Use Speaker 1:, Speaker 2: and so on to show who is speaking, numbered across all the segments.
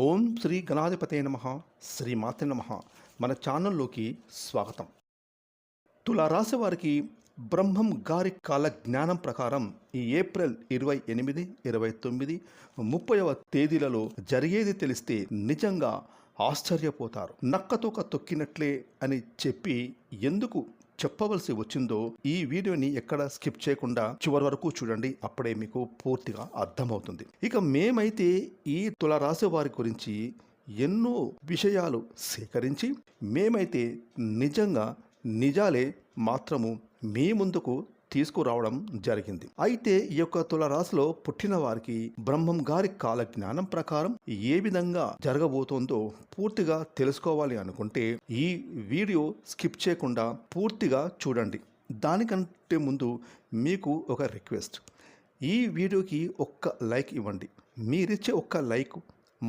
Speaker 1: ఓం శ్రీ గణాధిపతే నమః. శ్రీమాతే నమః. మన ఛానల్లోకి స్వాగతం. తులారాశి వారికి బ్రహ్మం గారి కాల జ్ఞానం ప్రకారం ఈ ఏప్రిల్ 28, 29, 30వ తేదీలలో జరిగేది తెలిస్తే నిజంగా ఆశ్చర్యపోతారు. నక్కతోక తొక్కినట్లే అని చెప్పి ఎందుకు చెప్పవలసి వచ్చిందో ఈ వీడియోని ఎక్కడ స్కిప్ చేయకుండా చివరి వరకు చూడండి. అప్పుడే మీకు పూర్తిగా అర్థమవుతుంది. ఇక మేమైతే ఈ తులారాశి వారి గురించి ఎన్నో విషయాలు సేకరించి మేమైతే నిజాలే మాత్రము మీ ముందుకు తీసుకురావడం జరిగింది. అయితే ఈ యొక్క తులారాశిలో పుట్టిన వారికి బ్రహ్మం గారి కాల జ్ఞానం ప్రకారం ఏ విధంగా జరగబోతోందో పూర్తిగా తెలుసుకోవాలి అనుకుంటే ఈ వీడియో స్కిప్ చేయకుండా పూర్తిగా చూడండి. దానికంటే ముందు మీకు ఒక రిక్వెస్ట్, ఈ వీడియోకి ఒక్క లైక్ ఇవ్వండి. మీరిచ్చే ఒక్క లైక్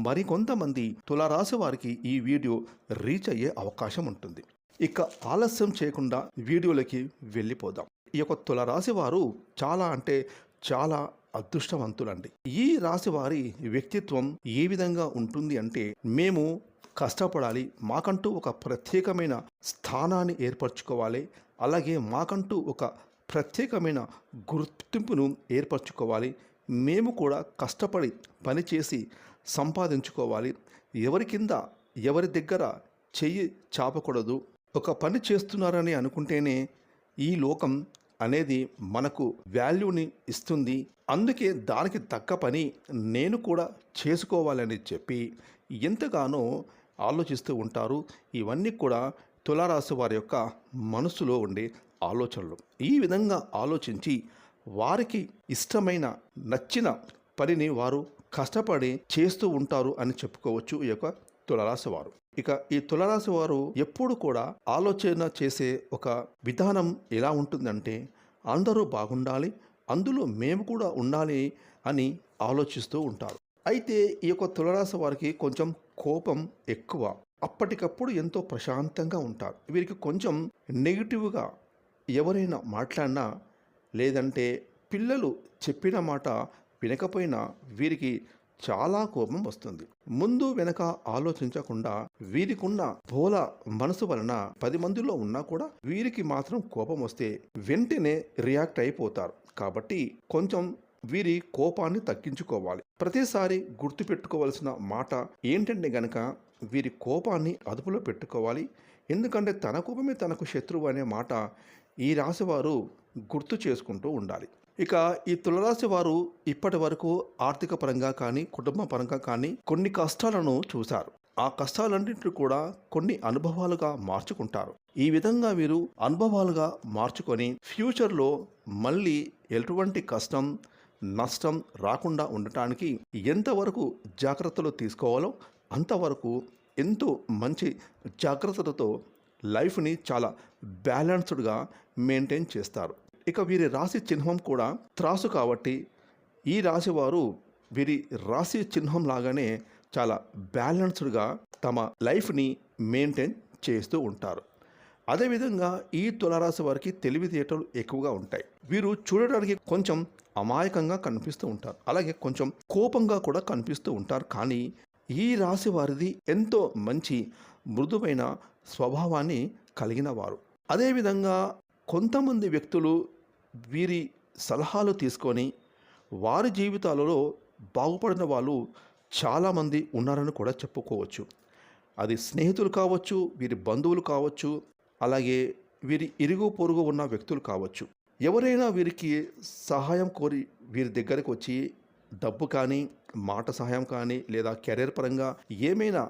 Speaker 1: మరికొంతమంది తులారాశి వారికి ఈ వీడియో రీచ్ అయ్యే అవకాశం ఉంటుంది. ఇక ఆలస్యం చేయకుండా వీడియోలకి వెళ్ళిపోదాం. ఈ యొక్క తులారాశి వారు చాలా అదృష్టవంతులండి. ఈ రాశి వారి వ్యక్తిత్వం ఏ విధంగా ఉంటుంది అంటే, మేము కష్టపడాలి, మాకంటూ ఒక ప్రత్యేకమైన స్థానాన్ని ఏర్పరచుకోవాలి, అలాగే మాకంటూ ఒక ప్రత్యేకమైన గుర్తింపును ఏర్పరచుకోవాలి, మేము కూడా కష్టపడి పనిచేసి సంపాదించుకోవాలి, ఎవరి కింద ఎవరి దగ్గర చెయ్యి చాపకూడదు, ఒక పని చేస్తున్నారని అనుకుంటేనే ఈ లోకం అనేది మనకు వాల్యూని ఇస్తుంది, అందుకే దానికి తగ్గ పని నేను కూడా చేసుకోవాలని చెప్పి ఎంతగానో ఆలోచిస్తూ ఉంటారు. ఇవన్నీ కూడా తులారాశి వారి యొక్క మనసులో ఉండే ఆలోచనలు. ఈ విధంగా ఆలోచించి వారికి ఇష్టమైన నచ్చిన పనిని వారు కష్టపడి చేస్తూ ఉంటారు అని చెప్పుకోవచ్చు ఈ యొక్క తులారాశి వారు. ఇక ఈ తులారాశి వారు ఎప్పుడు కూడా ఆలోచన చేసే ఒక విధానం ఎలా ఉంటుందంటే, అందరూ బాగుండాలి, అందులో మేము కూడా ఉండాలి అని ఆలోచిస్తూ ఉంటారు. అయితే ఈ యొక్క తులారాశి వారికి కొంచెం కోపం ఎక్కువ. అప్పటికప్పుడు ఎంతో ప్రశాంతంగా ఉంటారు. వీరికి కొంచెం నెగిటివ్గా ఎవరైనా మాట్లాడినా, లేదంటే పిల్లలు చెప్పిన మాట వినకపోయినా వీరికి చాలా కోపం వస్తుంది. ముందు వెనక ఆలోచించకుండా వీరికున్న భోల మనసు వలన 10 మందిలో ఉన్నా కూడా వీరికి మాత్రం కోపం వస్తే వెంటనే రియాక్ట్ అయిపోతారు. కాబట్టి కొంచెం వీరి కోపాన్ని తగ్గించుకోవాలి. ప్రతిసారి గుర్తుపెట్టుకోవాల్సిన మాట ఏంటంటే గనక, వీరి కోపాన్ని అదుపులో పెట్టుకోవాలి. ఎందుకంటే తన కోపమే తనకు శత్రువు అనే మాట ఈ రాశి వారు గుర్తు చేసుకుంటూ ఉండాలి. ఇక ఈ తులారాశి వారు ఇప్పటి వరకు ఆర్థిక పరంగా కానీ కుటుంబ పరంగా కానీ కొన్ని కష్టాలను చూశారు. ఆ కష్టాలన్నింటినీ కూడా కొన్ని అనుభవాలుగా మార్చుకుంటారు. ఈ విధంగా వీరు అనుభవాలుగా మార్చుకొని ఫ్యూచర్లో మళ్ళీ ఎటువంటి కష్టం నష్టం రాకుండా ఉండటానికి ఎంతవరకు జాగ్రత్తలు తీసుకోవాలో అంతవరకు ఎంతో మంచి జాగ్రత్తలతో లైఫ్ని చాలా బ్యాలెన్స్డ్గా మెయింటైన్ చేస్తారు. ఇక వీరి రాశి చిహ్నం కూడా త్రాసు కాబట్టి ఈ రాశి వారు వీరి రాశి చిహ్నం లాగానే చాలా బ్యాలెన్స్డ్గా తమ లైఫ్ని మెయింటైన్ చేస్తూ ఉంటారు. అదేవిధంగా ఈ తులారాశి వారికి తెలివితేటలు ఎక్కువగా ఉంటాయి. వీరు చూడడానికి కొంచెం అమాయకంగా కనిపిస్తూ ఉంటారు, అలాగే కొంచెం కోపంగా కూడా కనిపిస్తూ ఉంటారు. కానీ ఈ రాశి వారిది ఎంతో మంచి మృదువైన స్వభావాన్ని కలిగిన వారు. అదేవిధంగా కొంతమంది వ్యక్తులు వీరి సలహాలు తీసుకొని వారి జీవితాలలో బాగుపడిన వాళ్ళు చాలామంది ఉన్నారని కూడా చెప్పుకోవచ్చు. అది స్నేహితులు కావచ్చు, వీరి బంధువులు కావచ్చు, అలాగే వీరి ఇరుగు పొరుగు ఉన్న వ్యక్తులు కావచ్చు. ఎవరైనా వీరికి సహాయం కోరి వీరి దగ్గరకు వచ్చి డబ్బు కానీ, మాట సహాయం కానీ, లేదా కెరీర్ పరంగా ఏమైనా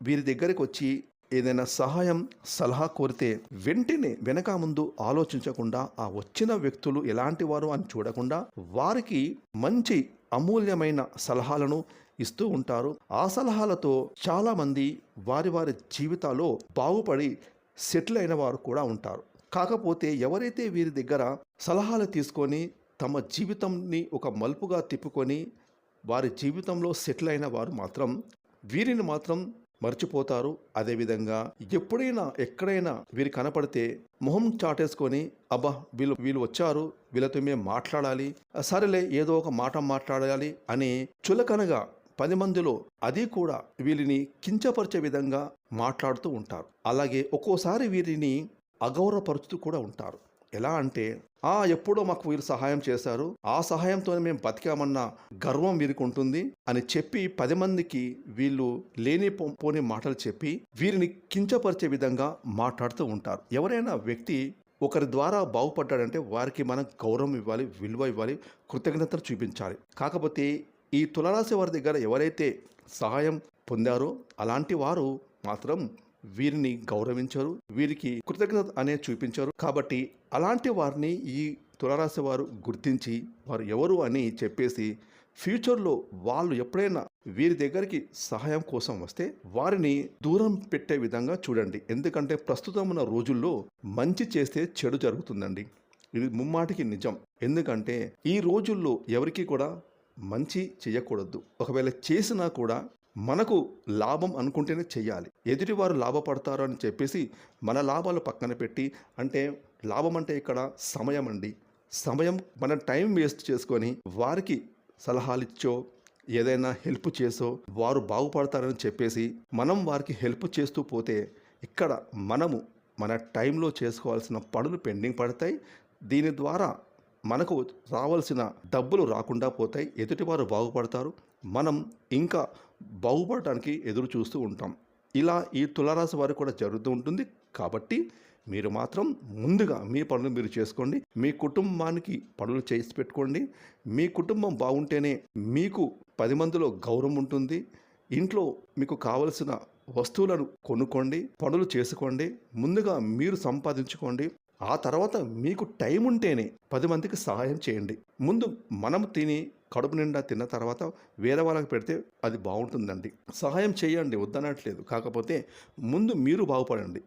Speaker 1: వీరి దగ్గరకు వచ్చి ఏదైనా సహాయం సలహా కోరితే వెంటనే వెనక ముందు ఆలోచించకుండా ఆ వచ్చిన వ్యక్తులు ఎలాంటి వారు అని చూడకుండా వారికి మంచి అమూల్యమైన సలహాలను ఇస్తూ ఉంటారు. ఆ సలహాలతో చాలామంది వారి జీవితాల్లో బాగుపడి సెటిల్ అయిన వారు కూడా ఉంటారు. కాకపోతే ఎవరైతే వీరి దగ్గర సలహాలు తీసుకొని తమ జీవితాన్ని ఒక మలుపుగా తిప్పుకొని వారి జీవితంలో సెటిల్ అయిన వారు మాత్రం వీరిని మాత్రం మర్చిపోతారు. అదేవిధంగా ఎప్పుడైనా ఎక్కడైనా వీరు కనపడితే మొహం చాటేసుకొని, అబ్బా వీళ్ళు వచ్చారు, వీళ్ళతో మేము మాట్లాడాలి, సరేలే ఏదో ఒక మాట మాట్లాడాలి అని చులకనగా 10 మందిలో అది కూడా వీరిని కించపరిచే విధంగా మాట్లాడుతూ ఉంటారు. అలాగే ఒక్కోసారి వీరిని అగౌరవపరుచుతూ కూడా ఉంటారు. ఎలా అంటే ఎప్పుడో మాకు వీరు సహాయం చేశారు, ఆ సహాయంతోనే మేము బతికామన్న గర్వం వీరికి ఉంటుంది అని చెప్పి 10 మందికి వీళ్ళు పోని మాటలు చెప్పి వీరిని కించపరిచే విధంగా మాట్లాడుతూ ఉంటారు. ఎవరైనా వ్యక్తి ఒకరి ద్వారా బాగుపడ్డాడంటే వారికి మనం గౌరవం ఇవ్వాలి, విలువ ఇవ్వాలి, కృతజ్ఞతలు చూపించాలి. కాకపోతే ఈ తులారాశి వారి దగ్గర ఎవరైతే సహాయం పొందారో అలాంటి వారు మాత్రం వీరిని గౌరవించరు, వీరికి కృతజ్ఞత అనేది చూపించరు. కాబట్టి అలాంటి వారిని ఈ తులారాశి వారు గుర్తించి వారు ఎవరు అని చెప్పేసి ఫ్యూచర్లో వాళ్ళు ఎప్పుడైనా వీరి దగ్గరికి సహాయం కోసం వస్తే వారిని దూరం పెట్టే విధంగా చూడండి. ఎందుకంటే ప్రస్తుతం ఉన్న రోజుల్లో మంచి చేస్తే చెడు జరుగుతుందండి. ఇది ముమ్మాటికి నిజం. ఎందుకంటే ఈ రోజుల్లో ఎవరికి కూడా మంచి చేయకూడదు. ఒకవేళ చేసినా కూడా మనకు లాభం అనుకుంటేనే చెయ్యాలి. ఎదుటివారు లాభపడతారు అని చెప్పేసి మన లాభాలు పక్కన పెట్టి, అంటే లాభం అంటే ఇక్కడ సమయం అండి. సమయం మన టైం వేస్ట్ చేసుకొని వారికి సలహాలు ఇచ్చో ఏదైనా హెల్ప్ చేసో వారు బాగుపడతారని చెప్పేసి మనం వారికి హెల్ప్ చేస్తూ పోతే ఇక్కడ మనము మన టైంలో చేసుకోవాల్సిన పనులు పెండింగ్ పడతాయి. దీని ద్వారా మనకు రావాల్సిన డబ్బులు రాకుండా పోతాయి, ఎదుటివారు బాగుపడతారు, మనం ఇంకా బాగుపడటానికి ఎదురు చూస్తూ ఉంటాం. ఇలా ఈ తులారాశి వారికి కూడా జరుగుతూ ఉంటుంది. కాబట్టి మీరు మాత్రం ముందుగా మీ పనులు మీరు చేసుకోండి, మీ కుటుంబానికి పనులు చేసి పెట్టుకోండి. మీ కుటుంబం బాగుంటేనే మీకు 10 మందిలో గౌరవం ఉంటుంది. ఇంట్లో మీకు కావలసిన వస్తువులను కొనుక్కోండి, పనులు చేసుకోండి, ముందుగా మీరు సంపాదించుకోండి. ఆ తర్వాత మీకు టైం ఉంటేనే 10 మందికి సహాయం చేయండి. ముందు మనం తిని కడుపు నిండా తిన్న తర్వాత వేరే వాళ్ళకి పెడితే అది బాగుంటుందండి. సహాయం చేయండి, వద్దనట్లేదు. కాకపోతే ముందు మీరు బాగుపడండి,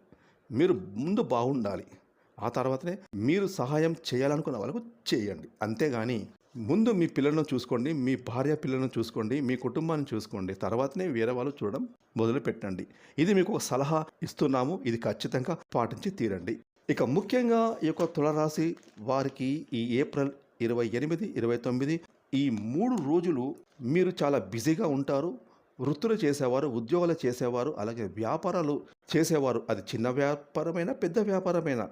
Speaker 1: మీరు ముందు బాగుండాలి. ఆ తర్వాతనే మీరు సహాయం చేయాలనుకున్న వాళ్ళకు చేయండి. అంతేగాని ముందు మీ పిల్లలను చూసుకోండి, మీ భార్య పిల్లలను చూసుకోండి, మీ కుటుంబాన్ని చూసుకోండి, తర్వాతనే వేరే వాళ్ళు చూడడం మొదలు పెట్టండి. ఇది మీకు ఒక సలహా ఇస్తున్నాము, ఇది ఖచ్చితంగా పాటించి తీరండి. ఇక ముఖ్యంగా ఈ యొక్క తులారాశి వారికి ఈ ఏప్రిల్ 28, 29 ఈ 3 రోజులు మీరు చాలా బిజీగా ఉంటారు. వృత్తులు చేసేవారు, ఉద్యోగాలు చేసేవారు, అలాగే వ్యాపారాలు చేసేవారు, అది చిన్న వ్యాపారమైనా పెద్ద వ్యాపారమైనా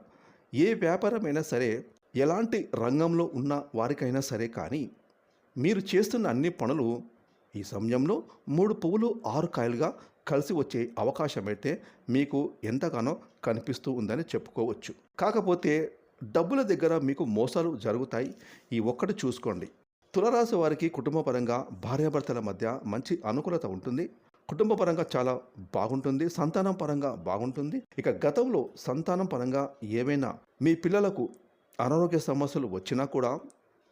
Speaker 1: ఏ వ్యాపారమైనా సరే, ఎలాంటి రంగంలో ఉన్న వారికైనా సరే, కానీ మీరు చేస్తున్న అన్ని పనులు ఈ సమయంలో 3 పువ్వులు 6 కాయలుగా కలిసి వచ్చే అవకాశం అయితే మీకు ఎంతగానో కనిపిస్తూ ఉందని చెప్పుకోవచ్చు. కాకపోతే డబ్బుల దగ్గర మీకు మోసాలు జరుగుతాయి. ఈ ఒక్కటి చూసుకోండి. తులారాశి వారికి కుటుంబపరంగా భార్యాభర్తల మధ్య మంచి అనుకూలత ఉంటుంది. కుటుంబపరంగా చాలా బాగుంటుంది, సంతానం పరంగా బాగుంటుంది. ఇక గతంలో సంతానం పరంగా ఏవైనా మీ పిల్లలకు అనారోగ్య సమస్యలు వచ్చినా కూడా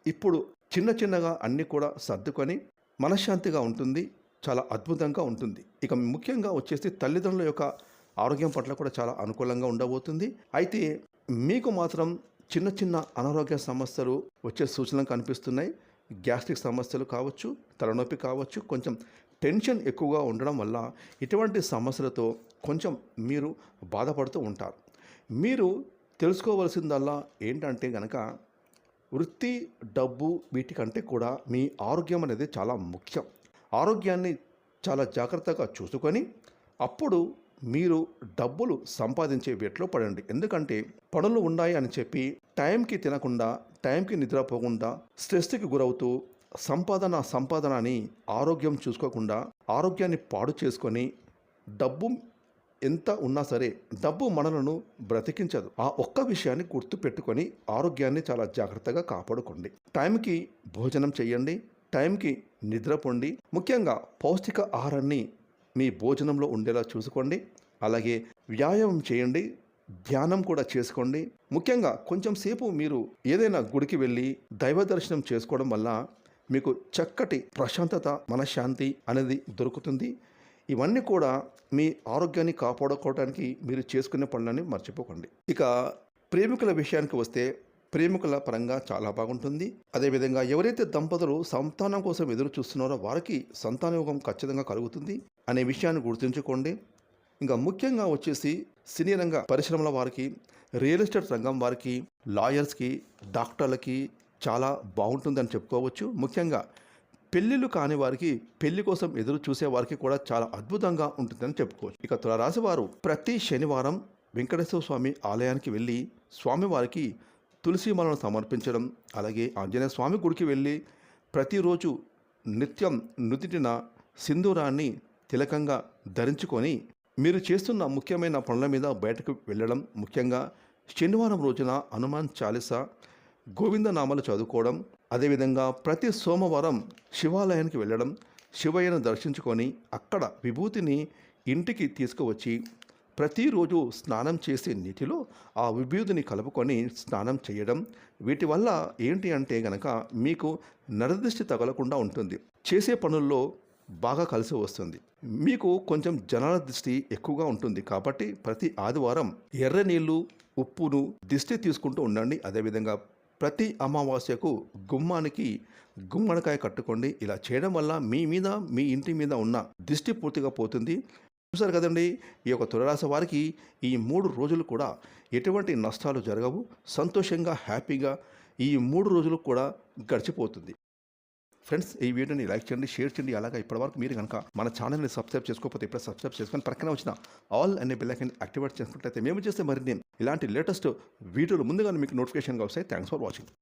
Speaker 1: ఇప్పుడు చిన్నగా అన్నీ కూడా సర్దుకొని మనశ్శాంతిగా ఉంటుంది, చాలా అద్భుతంగా ఉంటుంది. ఇక ముఖ్యంగా వచ్చేసి తల్లిదండ్రుల యొక్క ఆరోగ్యం పట్ల కూడా చాలా అనుకూలంగా ఉండబోతుంది. అయితే మీకు మాత్రం చిన్న అనారోగ్య సమస్యలు వచ్చే సూచనలు కనిపిస్తున్నాయి. గ్యాస్ట్రిక్ సమస్యలు కావచ్చు, తలనొప్పి కావచ్చు, కొంచెం టెన్షన్ ఎక్కువగా ఉండడం వల్ల ఇటువంటి సమస్యలతో కొంచెం మీరు బాధపడుతూ ఉంటారు. మీరు తెలుసుకోవాల్సిందల్లా ఏంటంటే గనక వృత్తి, డబ్బు వీటికంటే కూడా మీ ఆరోగ్యం అనేది చాలా ముఖ్యం. ఆరోగ్యాన్ని చాలా జాగ్రత్తగా చూసుకొని అప్పుడు మీరు డబ్బులు సంపాదించే వేట్లో పడండి. ఎందుకంటే పనులు ఉన్నాయి అని చెప్పి టైంకి తినకుండా, టైంకి నిద్రపోకుండా, స్ట్రెస్కి గురవుతూ సంపాదన అని ఆరోగ్యం చూసుకోకుండా ఆరోగ్యాన్ని పాడు చేసుకొని, డబ్బు ఎంత ఉన్నా సరే డబ్బు మనలను బ్రతికించదు. ఆ ఒక్క విషయాన్ని గుర్తు పెట్టుకొని ఆరోగ్యాన్ని చాలా జాగ్రత్తగా కాపాడుకోండి. టైంకి భోజనం చేయండి, టైంకి నిద్రపోండి. ముఖ్యంగా పౌష్టిక ఆహారాన్ని మీ భోజనంలో ఉండేలా చూసుకోండి. అలాగే వ్యాయామం చేయండి, ధ్యానం కూడా చేసుకోండి. ముఖ్యంగా కొంచెం సేపు మీరు ఏదైనా గుడికి వెళ్ళి దైవ దర్శనం చేసుకోవడం వల్ల మీకు చక్కటి ప్రశాంతత, మనశ్శాంతి అనేది దొరుకుతుంది. ఇవన్నీ కూడా మీ ఆరోగ్యాన్ని కాపాడుకోవడానికి మీరు చేసుకునే పనులని మర్చిపోకండి. ఇక ప్రేమికుల విషయానికి వస్తే ప్రేమికుల పరంగా చాలా బాగుంటుంది. అదేవిధంగా ఎవరైతే దంపతులు సంతానం కోసం ఎదురు చూస్తున్నారో వారికి సంతానయోగం ఖచ్చితంగా కలుగుతుంది అనే విషయాన్ని గుర్తుంచుకోండి. ఇంకా ముఖ్యంగా వచ్చేసి సినీ రంగ పరిశ్రమల వారికి, రియల్ ఎస్టేట్ రంగం వారికి, లాయర్స్కి, డాక్టర్లకి చాలా బాగుంటుందని చెప్పుకోవచ్చు. ముఖ్యంగా పెళ్ళిళ్ళు కాని వారికి పెళ్లి కోసం ఎదురు చూసే వారికి కూడా చాలా అద్భుతంగా ఉంటుందని చెప్పుకోవచ్చు. ఇక తులారాశి వారు ప్రతి శనివారం వెంకటేశ్వర స్వామి ఆలయానికి వెళ్ళి స్వామివారికి తులసి మాలను సమర్పించడం, అలాగే ఆంజనేయ స్వామి గుడికి వెళ్ళి ప్రతిరోజు నిత్యం నుదిటిన సింధూరాన్ని తిలకంగా ధరించుకొని మీరు చేస్తున్న ముఖ్యమైన పనుల మీద బయటకు వెళ్ళడం, ముఖ్యంగా శనివారం రోజున హనుమాన్ చాలీసా, గోవిందనామాలు చదువుకోవడం, అదేవిధంగా ప్రతి సోమవారం శివాలయానికి వెళ్ళడం, శివయ్యను దర్శించుకొని అక్కడ విభూతిని ఇంటికి తీసుకువచ్చి ప్రతిరోజు స్నానం చేసే నీటిలో ఆ విభూతిని కలుపుకొని స్నానం చేయడం, వీటి వల్ల ఏంటి అంటే గనక మీకు నరదృష్టి తగలకుండా ఉంటుంది. చేసే పనుల్లో బాగా కలిసి వస్తుంది. మీకు కొంచెం జనాల దృష్టి ఎక్కువగా ఉంటుంది కాబట్టి ప్రతి ఆదివారం ఎర్ర నీళ్ళు, ఉప్పును దిష్టి తీసుకుంటూ ఉండండి. అదేవిధంగా ప్రతి అమావాస్యకు గుమ్మానికి గుమ్మడికాయ కట్టుకోండి. ఇలా చేయడం వల్ల మీ మీద, మీ ఇంటి మీద ఉన్న దిష్టి పూర్తిగా పోతుంది. చూసారు కదండి, ఈ యొక్క తులారాశి వారికి ఈ 3 రోజులు కూడా ఎటువంటి నష్టాలు జరగవు. సంతోషంగా, హ్యాపీగా ఈ 3 రోజులు కూడా గడిచిపోతుంది. ఫ్రెండ్స్, ఈ వీడియోని లైక్ చేయండి, షేర్ చేయండి. అలాగే ఇప్పటివరకు మీరు కనుక మన ఛానల్ని సబ్స్క్రైబ్ చేసుకోకపోతే ఇప్పుడు సబ్స్క్రైబ్ చేసుకొని పక్కన వచ్చిన ఆల్ అనే బెల్ ఐకాన్ యాక్టివేట్ చేసుకున్నట్లయితే మేము చేస్తే మరిన్ని ఇలాంటి లేటెస్ట్ వీడియోలు ముందుగానే మీకు నోటిఫికేషన్గా వస్తాయి. Thanks for watching.